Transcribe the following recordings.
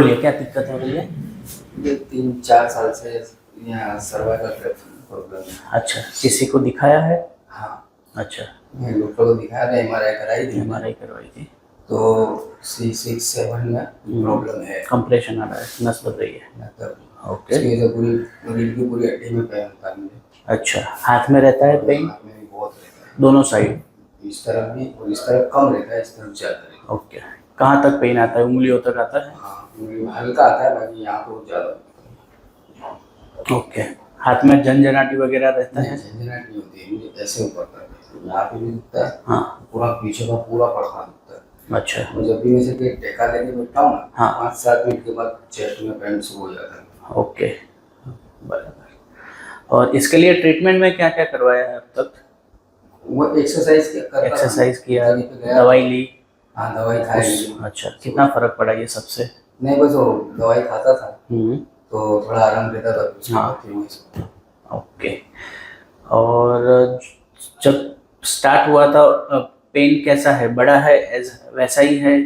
बोलिए क्या दिक्कत हो रही है? ये 3-4 साल से यहाँ सर्वाइकल प्रॉब्लम है। अच्छा, किसी को दिखाया है? हाँ, अच्छा, मैं डॉक्टर को दिखाया था, एमआरआई कराई थी मैंने। एमआरआई करवाई थी। तो C6-7 में प्रॉब्लम है। कंप्रेशन आ रहा है, नस बन रही है। मतलब ओके। इसकी वजह से पूरी रीढ़ की पूरी हड्डी में पेन होता है मुझे। अच्छा, हाथ में रहता है पेन? हाथ में भी बहुत रहता है, दोनों साइड? इस तरफ भी, और इस तरफ कम रहता है, इस तरफ ज़्यादा रहता है। ओके। कहाँ तक पेन आता है? उंगलियों तक आता है? हाँ, उंगली में हल्का आता है, बाकी यहाँ बहुत ज़्यादा होता है। ओके। हाथ में झंझनाटी वगैरह रहता नहीं, है? झंझनाहट नहीं होती है, मुझे ऐसे ऊपर तक यहाँ पे भी दुखता है। हाँ। पूरा पीछे का पूरा पड़ता दुखता है। अच्छा। और जब भी मैं से पेट टेका लेके बैठता हूँ ना, हाँ। 5-7 मिनट के बाद चेस्ट में पेन शुरू हो जाता है। ओके, बराबर। और इसके लिए ट्रीटमेंट में क्या क्या करवाया है अब तक? वो एक्सरसाइज करता था, एक्सरसाइज किया, जगह पे गया, दवाई ली? हाँ दवाई खाई ली। अच्छा, कितना फर्क पड़ा ये सबसे? नहीं, बस वो दवाई खाता था हम्म। तो थोड़ा आराम रहता था, उसके हाँ। बाद फिर वही सब। ओके। और जब स्टार्ट हुआ था पेन कैसा है? बड़ा है वैसा ही है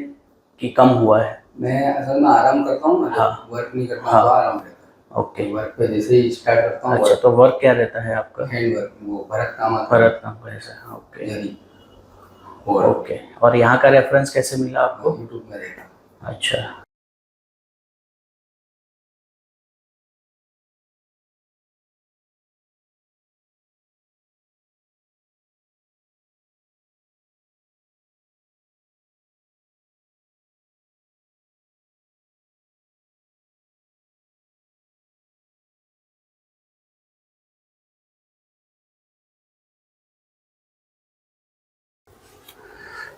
कि कम हुआ है? मैं असल में आराम करता हूँ ना, हाँ। जब वर्क नहीं करता हाँ। तो आराम रहता है। ओके। वर्क पे जैसे ही स्टार्ट करता हूँ, अच्छा, तो वर्क क्या रहता है आपका? हैंड वर्क, वो भरत काम आता है, भरतनाट्यम कैसा? ओके। जरी। और ओके, और यहाँ का रेफरेंस कैसे मिला आपको? यूट्यूब में देखा। अच्छा।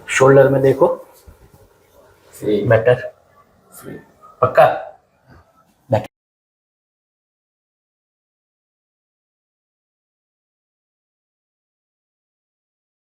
शोल्डर में देखो, फ्री बेटर? फ्री पक्का?